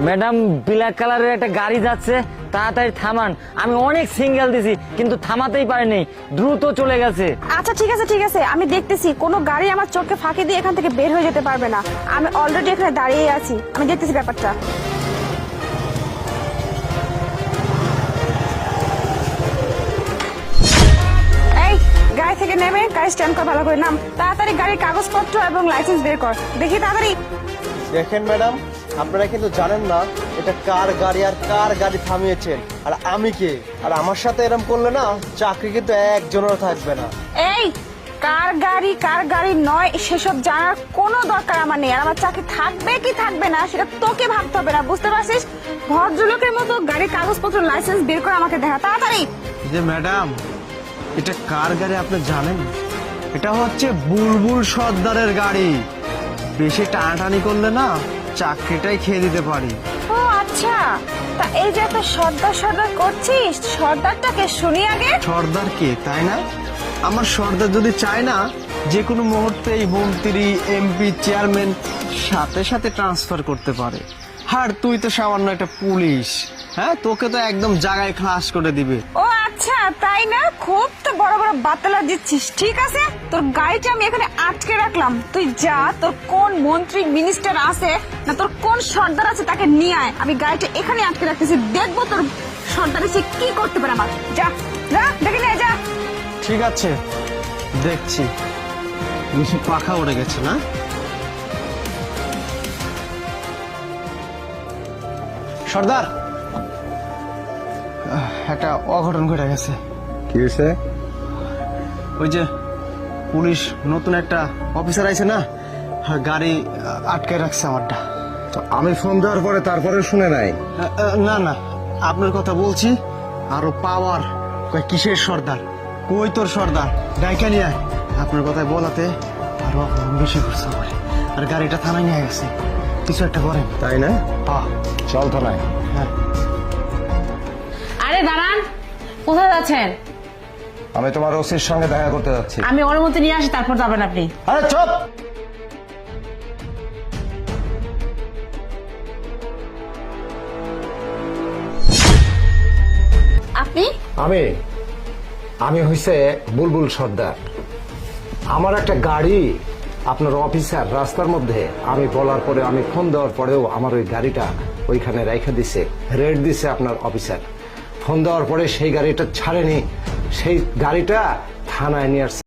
Madam black কালারের একটা গাড়ি যাচ্ছে, তাড়াতাড়ি থামান। আমি অনেক সিগন্যাল দিছি কিন্তু থামাতেই পারিনি, দ্রুত চলে গেছে। আচ্ছা ঠিক আছে, আমি দেখতেছি কোনো গাড়ি আমার চোখকে ফাঁকি দিয়ে এখান থেকে বের হয়ে যেতে পারবে না। আমি অলরেডি এখানে দাঁড়িয়ে আছি, আমি দেখতেছি ব্যাপারটা। এই গাড়ি থেকে নেমে গাড়ি স্ট্যান্ড কর, ভালো করে নাম। তাড়াতাড়ি গাড়ির কাগজপত্র এবং লাইসেন্স বের কর, দেখি তাড়াতাড়ি। দেখেন ম্যাডাম, আপনারা কিন্তু জানেন না এটা কার গাড়ি আর কার গাড়ি থামিয়েছেন, আর আমি কে। আর আমার সাথে এরকম করলে না চাকরি কিন্তু একজনেরও থাকবে না। এই কার গাড়ি নয় সেসব জানার কোনো দরকার আমার নেই। আর আমার চাকরি থাকবে কি থাকবে না সেটা তোকে ভাবতে হবে না, বুঝতে পারছিস? ভদ্রলোকের মতো গাড়ির কাগজপত্র লাইসেন্স বের করে আমাকে দেখা তাড়াতাড়ি। যে ম্যাডাম, এটা কার গাড়ি আপনি জানেন? এটা হচ্ছে বুলবুল সর্দারের গাড়ি। বেশি টানাটানি করলে না চাকরিটাই খেয়ে দিতে পারি। ও আচ্ছা, তা এই যে এত সর্দার করছিস, সর্দারটাকে শুনি আগে। সর্দার কে, তাই না? আমার সর্দার যদি চায় না যে কোনো মুহূর্তে এই মন্ত্রী, এমপি, চেয়ারম্যান সাথে সাথে ট্রান্সফার করতে পারে। আর তুই তো সামান্য একটা পুলিশ, হ্যাঁ, তোকে তো একদম জায়গায় খাস করে দিবে। ও আচ্ছা তাই না, খুব তো বড় বড় বাতলা দিচ্ছিস। ঠিক আছে, তোর গাড়িটা আমি এখানে আটকে রাখলাম, তুই যা, তোর কোন মন্ত্রী মিনিস্টার আছে না তোর কোন সর্দার আছে তাকে নিয়ে আয়। আমি গাড়িটা এখানে আটকে রাখতেছি, দেখবো তোর সর্দার এসে কি করতে পারে আমার। যা যা দেখে নে, যা। ঠিক আছে, দেখছি। বেশি পাখা উড়ে গেছে না? সর্দার, একটা অঘটন ঘটে গেছে। কি হয়েছে? ওই যে পুলিশ নতুন একটা অফিসার আইছে না, গাড়ি আটকে রাখছে আমারটা। তো আমি ফোন দেওয়ার পরে তারপরে শুনে নাই? না না, আপনার কথা বলছি। আরো পাওয়ার কিসের সর্দার, কই তোর সর্দার, ডাইকা নিয়ে আয়। আপনার কথায় বলাতে আরো বেশি করছে আমার। আর গাড়িটা থানায় নিয়ে গেছে, কিছু একটা করেন। তাই না? চল তো নাই। হ্যাঁ, আরে দাঁড়ান, কোথায় যাচ্ছেন? আমি তোমার ওসির সঙ্গে দেখা করতে যাচ্ছি। আমি অনুমতি নিয়ে আসি, তারপর যাবেন আপনি। আরে চুপ! আপনি? আমি হইছে বুলবুল সর্দার। আমার একটা গাড়ি আপনার অফিসার রাস্তার মধ্যে আমি বলার পরে, আমি ফোন দেওয়ার পরেও আমার ওই গাড়িটা ওইখানে রাইখা দিছে, রেড দিছে আপনার অফিসার। ফোন দেওয়ার পরে সেই গাড়িটা ছাড়েনি, সেই গাড়িটা থানায় নিয়ে আসছে।